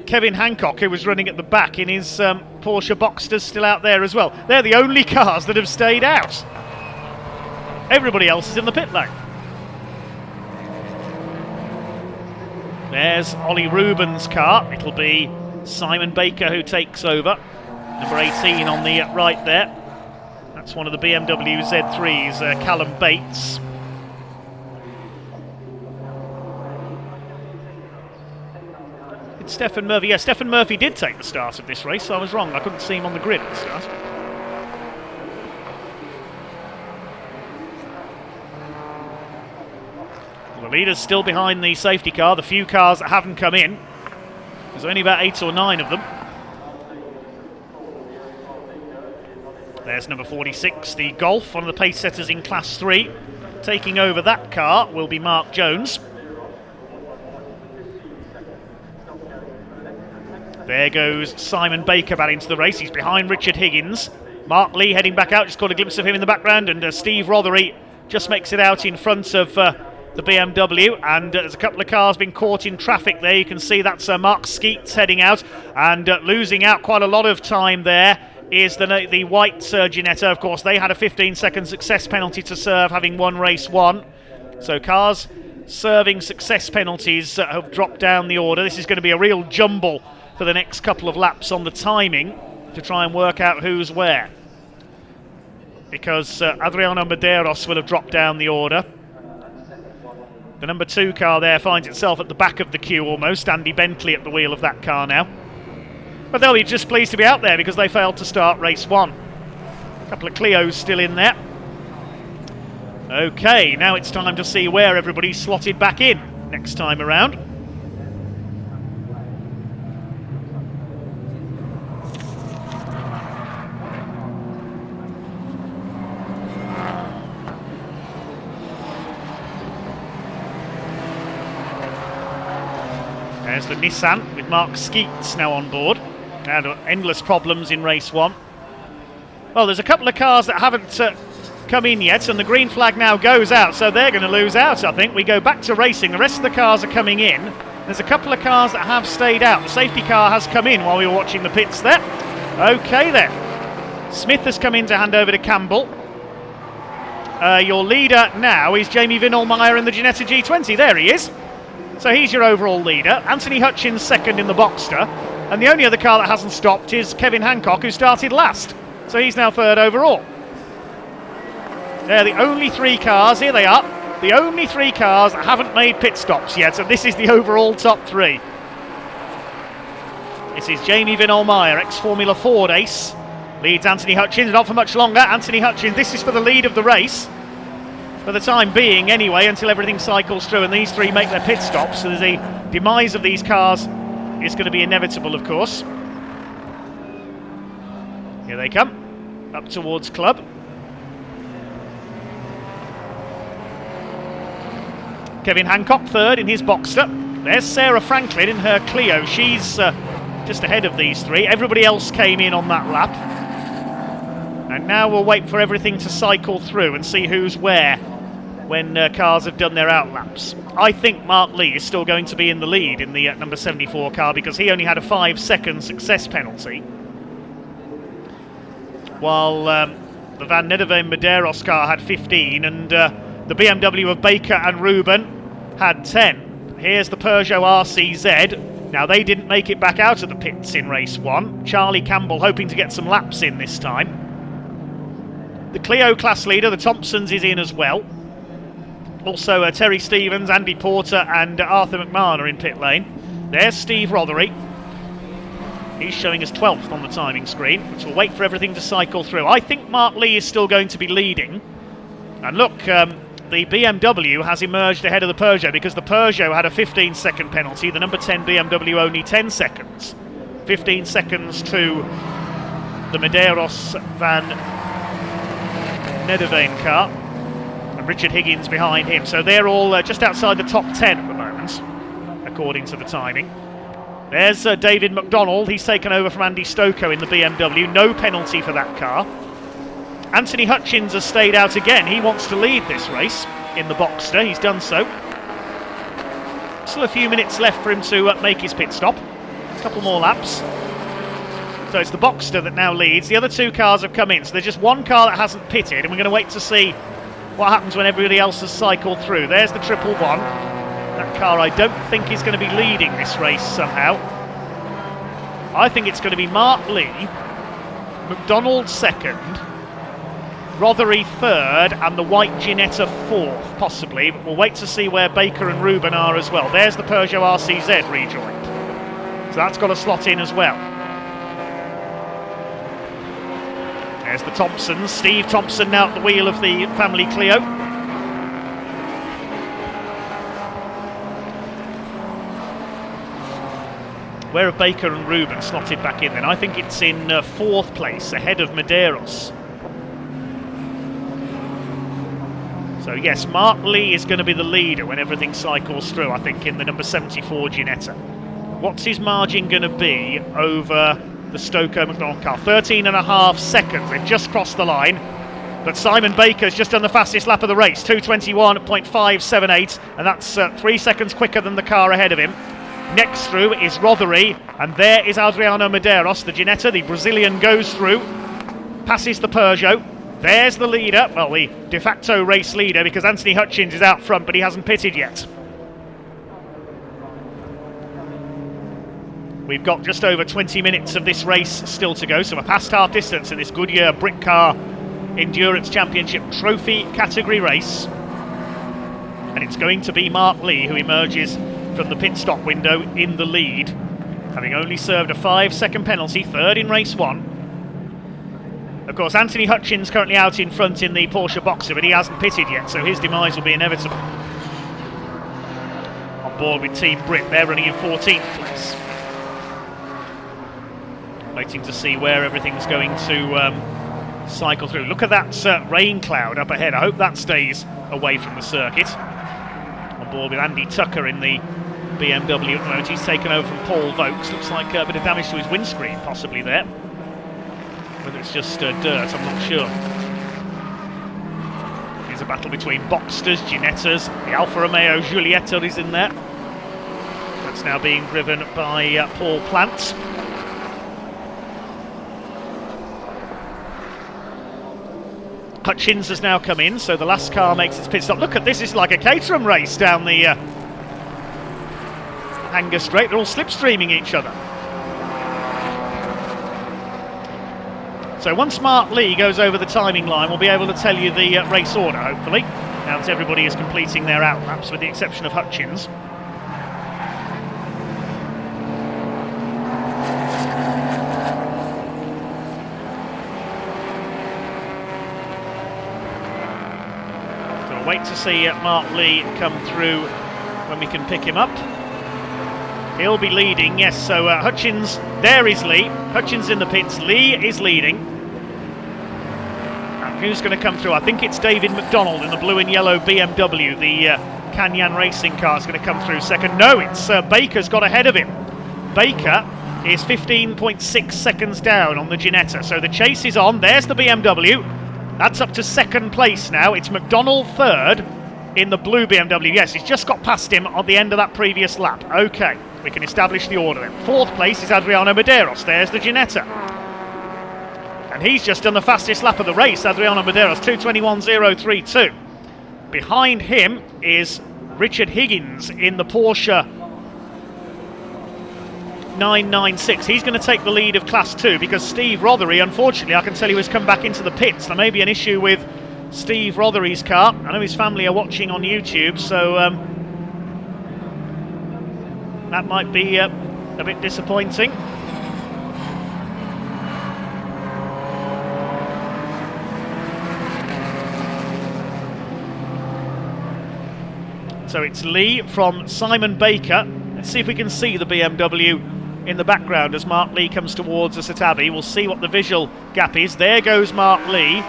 Kevin Hancock, who was running at the back in his Porsche Boxster's, still out there as well. They're the only cars that have stayed out. Everybody else is in the pit lane. There's Ollie Reuben's car. It'll be Simon Baker who takes over. Number 18 on the right there. That's one of the BMW Z3s, Callum Bates. It's Stephen Murphy. Yeah, Stephen Murphy did take the start of this race, so I was wrong. I couldn't see him on the grid at the start. The leader's still behind the safety car. The few cars that haven't come in, there's only about 8 or 9 of them. There's number 46, the Golf, one of the pace setters in Class 3. Taking over that car will be Mark Jones. There goes Simon Baker back into the race. He's behind Richard Higgins. Mark Lee heading back out. Just caught a glimpse of him in the background. And Steve Rothery just makes it out in front of the BMW. And there's a couple of cars being caught in traffic there. You can see that's Mark Skeets heading out. And losing out quite a lot of time there is the white Ginetta. Of course, they had a 15-second success penalty to serve, having won race 1. So cars serving success penalties have dropped down the order. This is going to be a real jumble for the next couple of laps on the timing to try and work out who's where. Because Adriano Medeiros will have dropped down the order. The number 2 car there finds itself at the back of the queue almost. Andy Bentley at the wheel of that car now. But they'll be just pleased to be out there because they failed to start race 1. A couple of Clios still in there. Okay, now it's time to see where everybody's slotted back in next time around. There's the Nissan with Mark Skeets now on board. Had endless problems in race 1. Well, there's a couple of cars that haven't come in yet, and the green flag now goes out, so they're going to lose out, I think. We go back to racing. The rest of the cars are coming in. There's a couple of cars that have stayed out. The safety car has come in while we were watching the pits there. Okay then. Smith has come in to hand over to Campbell. Your leader now is Jamie Vinolmeyer in the Ginetta G20. There he is. So he's your overall leader. Anthony Hutchins second in the Boxster. And the only other car that hasn't stopped is Kevin Hancock, who started last. So he's now third overall. They're the only three cars, here they are, the only three cars that haven't made pit stops yet. So this is the overall top three. This is Jamie Vinolmeyer, ex-Formula Ford ace. Leads Anthony Hutchins, not for much longer. Anthony Hutchins, this is for the lead of the race. For the time being, anyway, until everything cycles through and these three make their pit stops. So there's a demise of these cars is going to be inevitable, of course. Here they come, up towards Club. Kevin Hancock third in his Boxster. There's Sarah Franklin in her Clio. She's just ahead of these three. Everybody else came in on that lap. And now we'll wait for everything to cycle through and see who's where when cars have done their out laps. I think Mark Lee is still going to be in the lead in the number 74 car because he only had a 5-second success penalty. While the Van Nederveen Medeiros car had 15 and the BMW of Baker and Ruben had 10. Here's the Peugeot RCZ. Now they didn't make it back out of the pits in race 1. Charlie Campbell hoping to get some laps in this time. The Clio class leader, the Thompsons, is in as well. Also Terry Stevens, Andy Porter and Arthur McMahon are in pit lane. There's Steve Rothery. He's showing us 12th on the timing screen, which will wait for everything to cycle through. I think Mark Lee is still going to be leading. And look, the BMW has emerged ahead of the Peugeot because the Peugeot had a 15-second penalty. The number 10 BMW only 10 seconds. 15 seconds to the Medeiros Van Nederveen car. And Richard Higgins behind him. So they're all just outside the top 10 at the moment, according to the timing. There's David McDonald. He's taken over from Andy Stocco in the BMW. No penalty for that car. Anthony Hutchins has stayed out again. He wants to lead this race in the Boxster. He's done so. Still a few minutes left for him to make his pit stop. A couple more laps. So it's the Boxster that now leads. The other two cars have come in. So there's just one car that hasn't pitted, and we're going to wait to see what happens when everybody else has cycled through. There's the 111. That car I don't think is going to be leading this race somehow. I think it's going to be Mark Lee, McDonald second, Rothery third, and the white Ginetta fourth, possibly. But we'll wait to see where Baker and Ruben are as well. There's the Peugeot RCZ rejoined. So that's got a slot in as well. There's the Thompsons. Steve Thompson now at the wheel of the family Clio. Where are Baker and Ruben slotted back in then? I think it's in fourth place, ahead of Medeiros. So yes, Mark Lee is going to be the leader when everything cycles through, I think, in the number 74 Ginetta. What's his margin going to be over the Stocco McDonald car? 13.5 seconds. They've just crossed the line. But Simon Baker's just done the fastest lap of the race, 2:21.578, and that's 3 seconds quicker than the car ahead of him. Next through is Rothery, and there is Adriano Medeiros, the Ginetta. The Brazilian goes through, passes the Peugeot. There's the leader, well, the de facto race leader, because Anthony Hutchins is out front, but he hasn't pitted yet. We've got just over 20 minutes of this race still to go, so we're past half distance in this Goodyear Britcar Endurance Championship Trophy category race. And it's going to be Mark Lee who emerges from the pit stop window in the lead, having only served a 5-second penalty, third in race 1. Of course, Anthony Hutchins currently out in front in the Porsche Boxer, but he hasn't pitted yet, so his demise will be inevitable. On board with Team Brit, they're running in 14th place. Waiting to see where everything's going to cycle through. Look at that rain cloud up ahead. I hope that stays away from the circuit. On board with Andy Tucker in the BMW at the moment. He's taken over from Paul Vokes. Looks like a bit of damage to his windscreen possibly there. Whether it's just dirt, I'm not sure. Here's a battle between Boxsters, Ginettas. The Alfa Romeo Giulietta is in there. But That's now being driven by Paul Plant. Hutchins has now come in, so the last car makes its pit stop. Look at this, it's like a Caterham race down the Hanger Straight. They're all slipstreaming each other. So once Mark Lee goes over the timing line, we'll be able to tell you the race order, hopefully, now that everybody is completing their outlaps, with the exception of Hutchins. Wait to see Mark Lee come through when we can pick him up. He'll be leading, yes, so Hutchins, there is Lee. Hutchins in the pits, Lee is leading. And who's going to come through? I think it's David McDonald in the blue and yellow BMW. The Canyon Racing car is going to come through second. No, it's Baker's got ahead of him. Baker is 15.6 seconds down on the Ginetta, so the chase is on. There's the BMW. That's up to second place now. It's McDonald third in the blue BMW. Yes, he's just got past him on the end of that previous lap. Okay, we can establish the order then. Fourth place is Adriano Medeiros. There's the Ginetta. And he's just done the fastest lap of the race, Adriano Medeiros, 2:21.032. Behind him is Richard Higgins in the Porsche 996. He's going to take the lead of Class 2 because Steve Rothery, unfortunately, I can tell you, has come back into the pits. There may be an issue with Steve Rothery's car. I know his family are watching on YouTube, so that might be a bit disappointing. So it's Lee from Simon Baker. Let's see if we can see the BMW in the background as Mark Lee comes towards us at Abbey. We'll see what the visual gap is. There goes Mark Lee.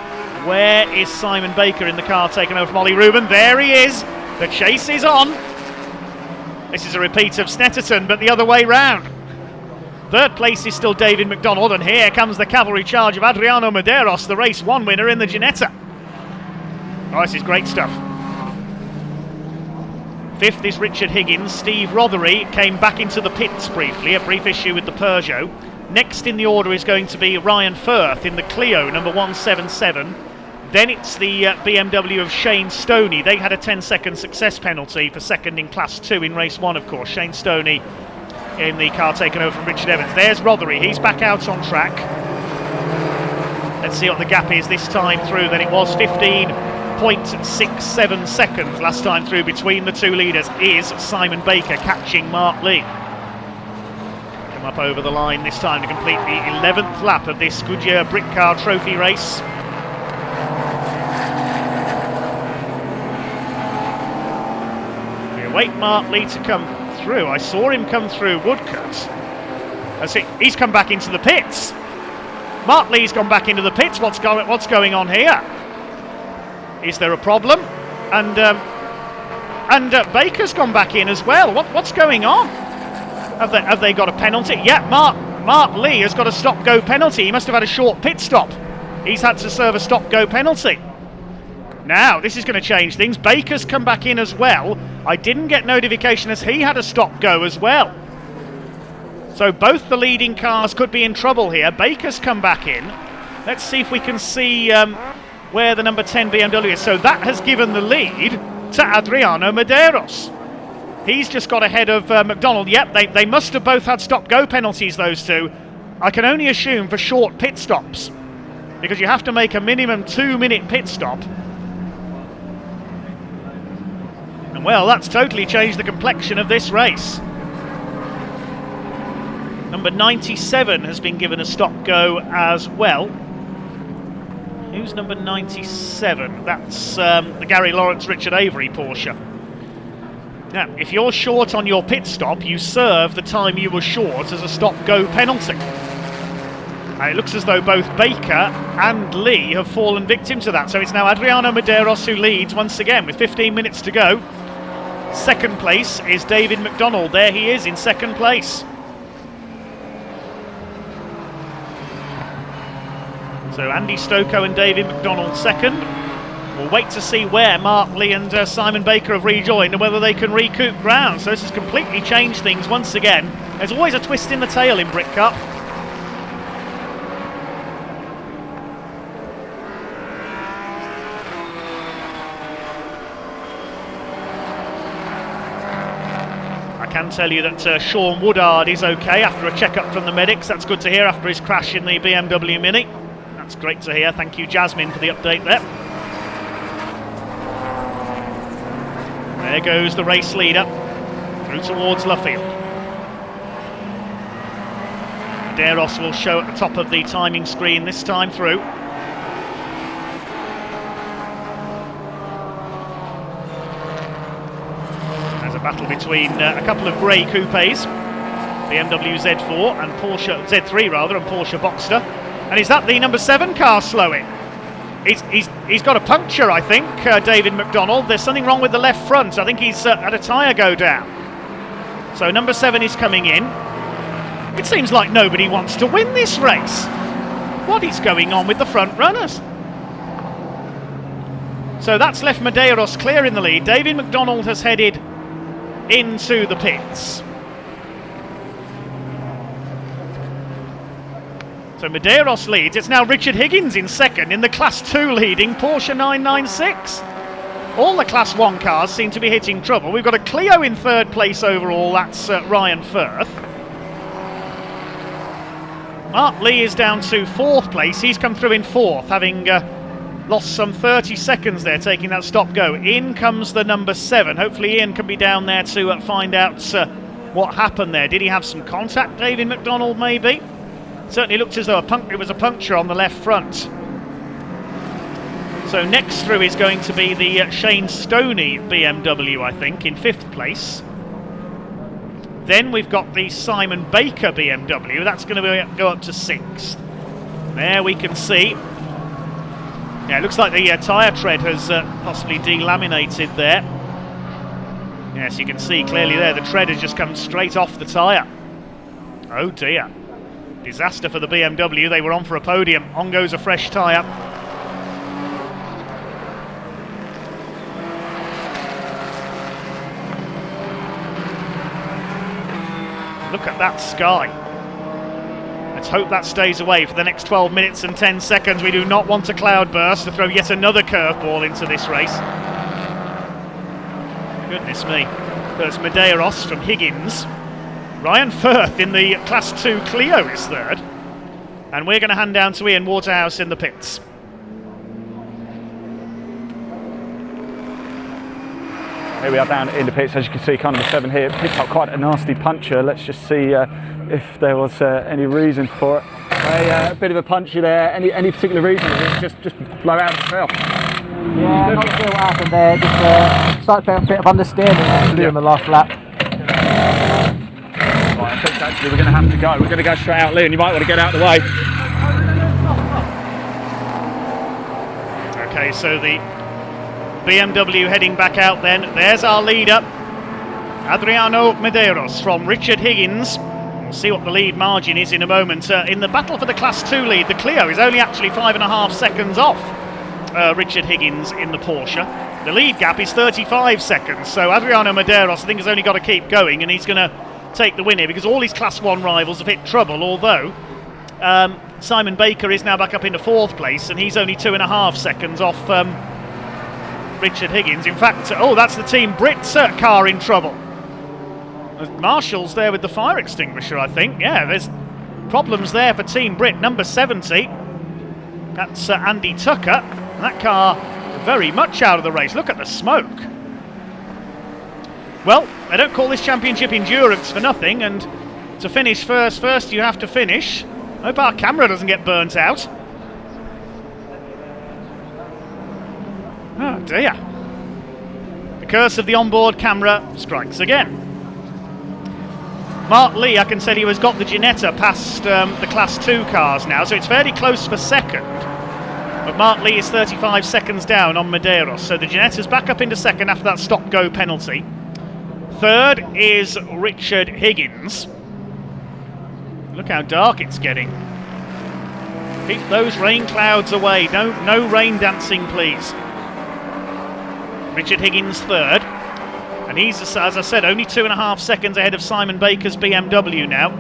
Where is Simon Baker in the car taken over from Ollie Rubin? There he is. The chase is on. This is a repeat of Snetterton, but the other way round. Third place is still David McDonald, and here comes the cavalry charge of Adriano Medeiros, the race 1 winner in the Ginetta. Oh, this is great stuff. Fifth is Richard Higgins. Steve Rothery came back into the pits briefly, a brief issue with the Peugeot. Next in the order is going to be Ryan Firth in the Clio, number 177. Then it's the BMW of Shane Stoney. They had a 10-second success penalty for second in Class 2 in race 1, of course. Shane Stoney in the car taken over from Richard Evans. There's Rothery. He's back out on track. Let's see what the gap is this time through. Then it was 15.67 seconds last time through between the two leaders. Is Simon Baker catching Mark Lee. Come up over the line this time to complete the 11th lap of this Goodyear Britcar Trophy race. We await Mark Lee to come through. I saw him come through Woodcut. He's come back into the pits. Mark Lee's gone back into the pits. What's going on here? Is there a problem? And Baker's gone back in as well. What's going on? Have they got a penalty? Yeah, Mark Lee has got a stop-go penalty. He must have had a short pit stop. He's had to serve a stop-go penalty. Now, this is going to change things. Baker's come back in as well. I didn't get notification as he had a stop-go as well. So both the leading cars could be in trouble here. Baker's come back in. Let's see if we can see where the number 10 BMW is. So that has given the lead to Adriano Medeiros. He's just got ahead of McDonald. Yep, they must have both had stop-go penalties, those two. I can only assume for short pit stops, because you have to make a minimum 2-minute pit stop. And well, that's totally changed the complexion of this race. Number 97 has been given a stop-go as well. Who's number 97? That's the Gary Lawrence Richard Avery Porsche. Now, if you're short on your pit stop, you serve the time you were short as a stop-go penalty. And it looks as though both Baker and Lee have fallen victim to that. So it's now Adriano Medeiros who leads once again with 15 minutes to go. Second place is David McDonald. There he is in second place. So Andy Stocco and David McDonald second. We'll wait to see where Mark Lee and Simon Baker have rejoined and whether they can recoup ground. So this has completely changed things once again. There's always a twist in the tail in Britcar. I can tell you that Sean Woodard is okay after a check-up from the medics. That's good to hear after his crash in the BMW Mini. That's great to hear. Thank you, Jasmine, for the update there. There goes the race leader through towards Luffield. Medeiros will show at the top of the timing screen this time through. There's a battle between a couple of grey coupes, BMW Z4 and Porsche Z3 rather, and Porsche Boxster. And is that the number 7 car slowing? He's got a puncture, I think, David McDonald. There's something wrong with the left front. I think he's had a tyre go down. So number 7 is coming in. It seems like nobody wants to win this race. What is going on with the front runners? So that's left Medeiros clear in the lead. David McDonald has headed into the pits. So Medeiros leads. It's now Richard Higgins in second in the Class 2 leading Porsche 996. All the Class 1 cars seem to be hitting trouble. We've got a Clio in third place overall. That's Ryan Firth. Mark Lee is down to fourth place. He's come through in fourth, having lost some 30 seconds there, taking that stop-go. In comes the number 7. Hopefully Ian can be down there to find out what happened there. Did he have some contact, David McDonald, maybe? Certainly looked as though it was a puncture on the left front. So next through is going to be the Shane Stoney BMW, I think, in 5th place. Then we've got the Simon Baker BMW. That's going to go up to 6th. There we can see. Yeah, it looks like the tyre tread has possibly delaminated there. Yes, you can see clearly there. The tread has just come straight off the tyre. Oh dear. Disaster for the BMW. They were on for a podium. On goes a fresh tyre. Look at that sky. Let's hope that stays away for the next 12 minutes and 10 seconds. We do not want a cloudburst to throw yet another curveball into this race. Goodness me. There's Medeiros from Higgins. Ryan Firth in the Class 2 Clio is third. And we're going to hand down to Ian Waterhouse in the pits. Here we are down in the pits, as you can see, kind of the 7 here. Picked up quite a nasty puncture. Let's just see if there was any reason for it. A bit of a puncture there. Any particular reason? Just blow out itself. Yeah, not sure what happened there. Just started to have a bit of understanding in the last lap. Right, I think actually we're going to have to go. We're going to go straight out, Leon. You might want to get out of the way. Okay, so the BMW heading back out then. There's our leader, Adriano Medeiros from Richard Higgins. We'll see what the lead margin is in a moment. In the battle for the Class 2 lead, the Clio is only actually 5.5 seconds off Richard Higgins in the Porsche. The lead gap is 35 seconds, so Adriano Medeiros I think has only got to keep going, and he's going to take the win here because all his Class 1 rivals have hit trouble, although Simon Baker is now back up into 4th place, and he's only 2.5 seconds off Richard Higgins. In fact, that's the Team Brit car in trouble. Marshall's there with the fire extinguisher, I think. Yeah, there's problems there for Team Brit. Number 70, that's Andy Tucker. That car very much out of the race. Look at the smoke. Well, they don't call this championship endurance for nothing, and to finish first you have to finish. I hope our camera doesn't get burnt out. Oh dear. The curse of the onboard camera strikes again. Mark Lee, I can tell you, has got the Ginetta past the Class 2 cars now, so it's fairly close for second. But Mark Lee is 35 seconds down on Medeiros, so the Ginetta's back up into second after that stop-go penalty. Third is Richard Higgins. Look how dark it's getting. Keep those rain clouds away. No rain dancing, please. Richard Higgins third. And he's, as I said, only 2.5 seconds ahead of Simon Baker's BMW now.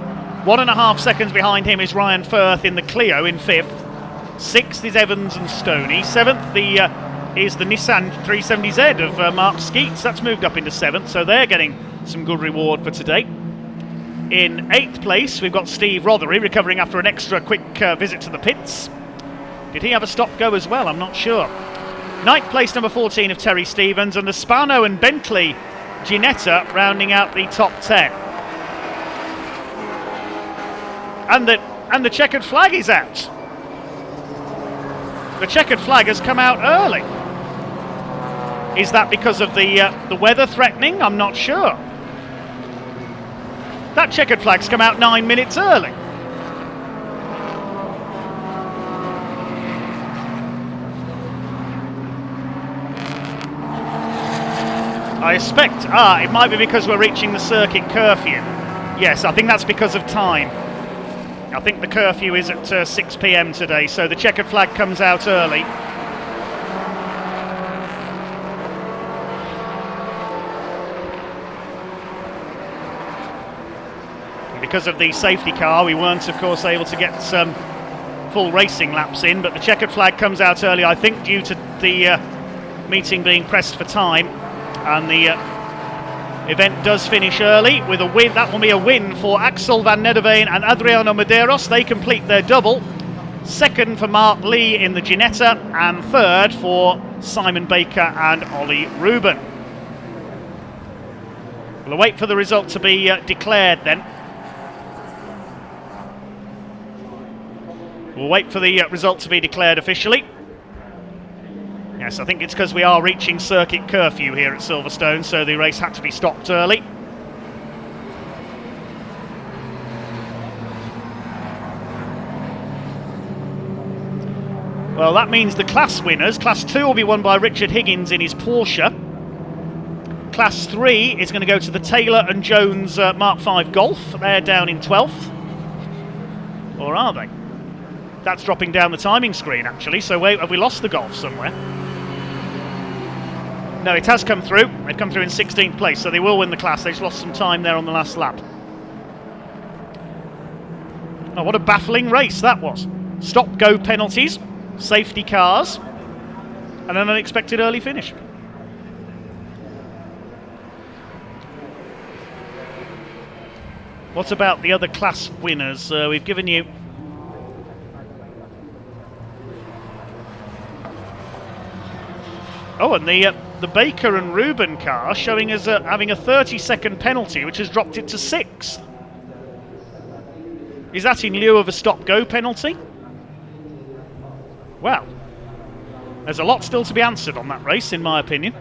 1.5 seconds behind him is Ryan Firth in the Clio in 5th. 6th is Evans and Stoney. 7th is the Nissan 370Z of Mark Skeets. That's moved up into 7th, so they're getting some good reward for today. In 8th place, we've got Steve Rothery, recovering after an extra quick visit to the pits. Did he have a stop-go as well? I'm not sure. 9th place, number 14 of Terry Stevens, and the Spano and Bentley Ginetta rounding out the top 10. And the checkered flag is out. The checkered flag has come out early. Is that because of the weather threatening? I'm not sure. That checkered flag's come out 9 minutes early. I expect, it might be because we're reaching the circuit curfew. Yes, I think that's because of time. I think the curfew is at 6 p.m. today, so the checkered flag comes out early. And because of the safety car, we weren't, of course, able to get some full racing laps in, but the checkered flag comes out early, I think, due to the meeting being pressed for time. And the event does finish early with a win. That will be a win for Axel van Nederveen and Adriano Medeiros. They complete their double. 2nd for Mark Lee in the Ginetta, and 3rd for Simon Baker and Ollie Rubin. We'll wait for the result to be declared then. We'll wait for the result to be declared officially. Yes, I think it's because we are reaching circuit curfew here at Silverstone, so the race had to be stopped early. Well, that means the class winners. Class 2 will be won by Richard Higgins in his Porsche. Class 3 is going to go to the Taylor and Jones Mark 5 Golf. They're down in 12th. Or are they? That's dropping down the timing screen, actually, so wait, have we lost the Golf somewhere? No, it has come through. They've come through in 16th place, so they will win the class. They just lost some time there on the last lap. Oh, what a baffling race that was. Stop-go penalties, safety cars, and an unexpected early finish. What about the other class winners? We've given you... Oh, and the Baker and Rubin car showing us having a 30-second penalty, which has dropped it to 6th. Is that in lieu of a stop-go penalty? Well, there's a lot still to be answered on that race, in my opinion.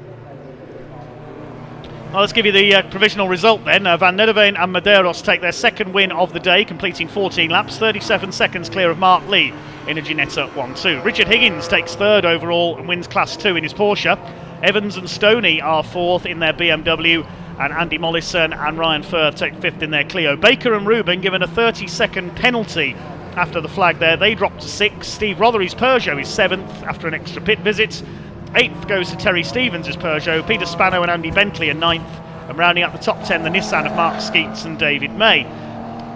Well, let's give you the provisional result then. Van Nederveen and Medeiros take their 2nd win of the day, completing 14 laps, 37 seconds clear of Mark Lee in a Ginetta 1-2. Richard Higgins takes 3rd overall and wins Class 2 in his Porsche. Evans and Stoney are 4th in their BMW, and Andy Mollison and Ryan Firth take 5th in their Clio. Baker and Rubin given a 30-second penalty after the flag there. They drop to 6th. Steve Rothery's Peugeot is 7th after an extra pit visit. 8th goes to Terry Stevens' Peugeot. Peter Spano and Andy Bentley are 9th. And rounding up the top 10, the Nissan of Mark Skeets and David May.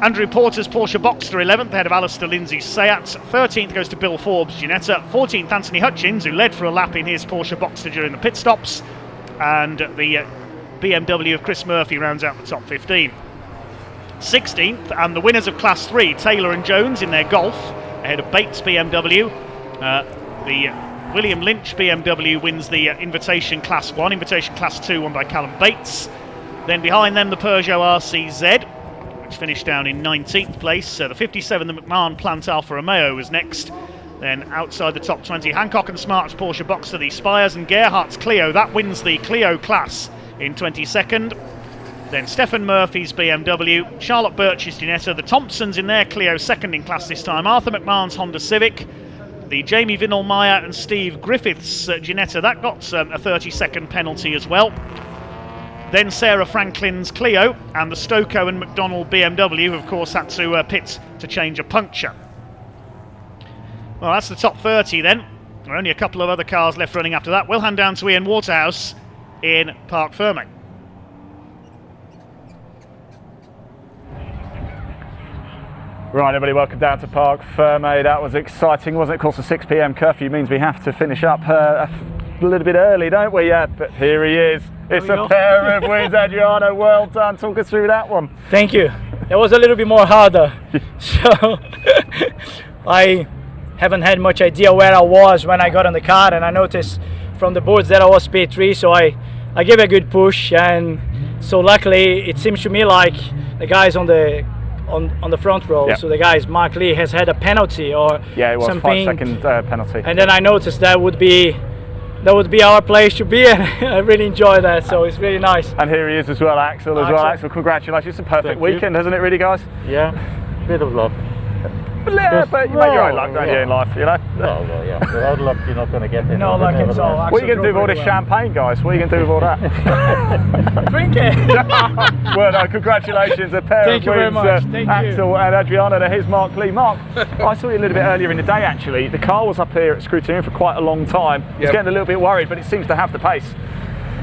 Andrew Porter's Porsche Boxster 11th, ahead of Alistair Lindsay's Seat. 13th goes to Bill Forbes' Ginetta. 14th, Anthony Hutchins, who led for a lap in his Porsche Boxster during the pit stops. And the BMW of Chris Murphy rounds out the top 15. 16th, and the winners of Class 3, Taylor and Jones in their Golf, ahead of Bates' BMW. The William Lynch BMW wins the Invitation Class 1, Invitation Class 2 won by Callum Bates. Then behind them the Peugeot RCZ, which finished down in 19th place. The 57, the McMahon Plant Alfa Romeo was next. Then outside the top 20, Hancock and Smart's Porsche Boxster, the Spires and Gerhardt's Clio, that wins the Clio class in 22nd. Then Stephen Murphy's BMW, Charlotte Birch's Ginetta, the Thompsons in their Clio 2nd in class this time, Arthur McMahon's Honda Civic, the Jamie Vinnell-Meyer and Steve Griffiths Ginetta, that got a 30-second penalty as well. Then Sarah Franklin's Clio and the Stokoe and McDonnell BMW, who of course had to pit to change a puncture. Well, that's the top 30 then. There are only a couple of other cars left running after that. We'll hand down to Ian Waterhouse in Parc Ferme. Right, everybody, welcome down to Parc Ferme. That was exciting, wasn't it? Of course, the 6 p.m. curfew means we have to finish up a little bit early, don't we? Yeah, but here he is. It's a pair of wins, Adriano. Well done. Talk us through that one. Thank you. That was a little bit more harder. So I haven't had much idea where I was when I got on the car, and I noticed from the boards that I was P3, so I gave a good push, and so luckily it seems to me like the guys on the front row, so the guys, Mark Lee has had a penalty or it was something. 5-second penalty. And then I noticed that would be our place to be, and I really enjoy that, so it's really nice. And here he is as well, Axel, Axel, congratulations. It's a perfect weekend, hasn't it, really, guys? Yeah, bit of luck. Yeah, but you make your own luck, don't you, in life, you know? Well, yeah. Without luck, you're not going to get there. No luck at all. What are you going to do with all this champagne, guys? What are you going to do with all that? Drink it. Well, no, congratulations. A pair Thank of you very wins, much. Thank Axel you. and Adriano. Now here's Mark Lee. Mark, I saw you a little bit earlier in the day, actually. The car was up here at Scrutineering for quite a long time. I was getting a little bit worried, but it seems to have the pace.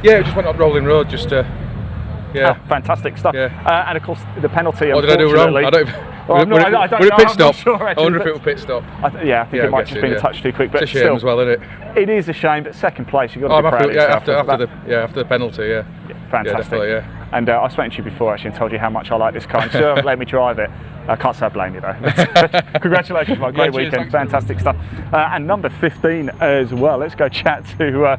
Yeah, it just went up rolling road, just fantastic stuff. And of course, the penalty. What did I do wrong? I don't. I don't know. Would it pit stop? Sure, actually, I wonder if it will pit stop. I think it might just been a touch too quick. But it's a shame still, as well, isn't it? It is a shame, but second place, you've got to be proud of yourself. After the penalty, fantastic. Yeah. And I spoke to you before actually and told you how much I like this car. And still haven't let me drive it. I can't say I blame you though. Congratulations, Mark. Great weekend. Fantastic stuff. And number 15 as well. Let's go chat to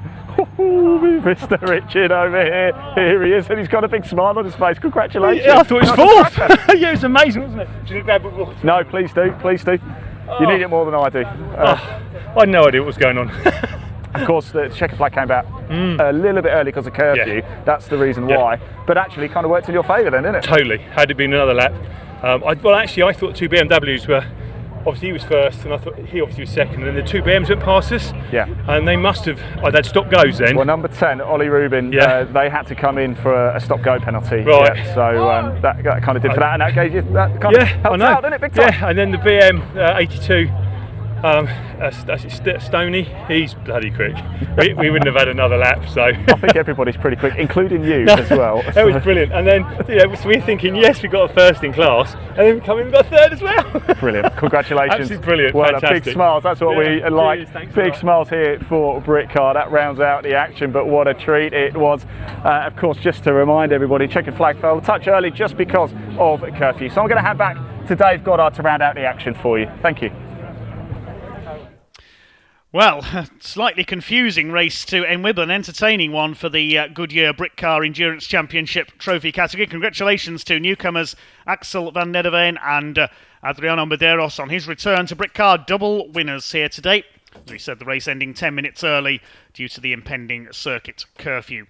Mr. Richard over here. Here he is, and he's got a big smile on his face. Congratulations. Yeah, I thought it was fourth. Yeah, it was amazing, wasn't it? Did you grab it? No, please do. You need it more than I do. I had no idea what was going on. Of course, the checker flag came out a little bit early because of curfew. Yeah. That's the reason why. But actually, kind of worked in your favour then, didn't it? Totally. Had it been another lap. I thought two BMWs were. Obviously, he was first, and I thought he obviously was second. And then the two BMs went past us. Yeah. And they must have. I'd had stop goes then. Well, number 10, Ollie Rubin. They had to come in for a stop go penalty. Right. Yeah, so that kind of did for that, and that gave you that kind of helped out, didn't it? Big time. Yeah. And then the BM 82. Stoney, he's bloody quick. We wouldn't have had another lap, so I think everybody's pretty quick, including you as well. That was brilliant. And then so we're thinking, yes, we got a first in class, and then we come in and got a third as well. Brilliant, congratulations. Absolutely brilliant. Well, fantastic. Big smiles, that's what we like. Big smiles here for Britcar. That rounds out the action, but what a treat it was. Of course, just to remind everybody, checkered flag fell a touch early just because of curfew. So I'm going to hand back to Dave Goddard to round out the action for you. Thank you. Well, slightly confusing race to end with, an entertaining one for the Goodyear Britcar Endurance Championship Trophy category. Congratulations to newcomers Axel van Nederveen and Adriano Medeiros on his return to Britcar, double winners here today. As we said, the race ending 10 minutes early due to the impending circuit curfew.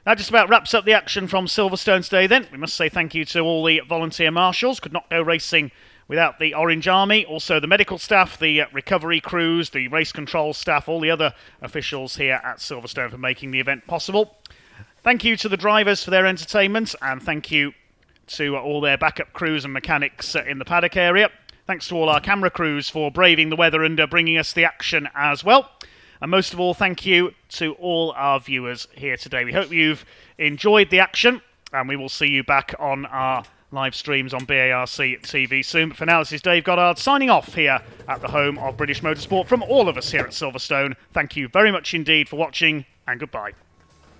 That just about wraps up the action from Silverstone today then. We must say thank you to all the volunteer marshals. Could not go racing without the Orange Army, also the medical staff, the recovery crews, the race control staff, all the other officials here at Silverstone for making the event possible. Thank you to the drivers for their entertainment, and thank you to all their backup crews and mechanics in the paddock area. Thanks to all our camera crews for braving the weather and bringing us the action as well. And most of all, thank you to all our viewers here today. We hope you've enjoyed the action, and we will see you back on our live streams on BARC TV soon. But for now, this is Dave Goddard signing off here at the home of British Motorsport from all of us here at Silverstone. Thank you very much indeed for watching, and goodbye.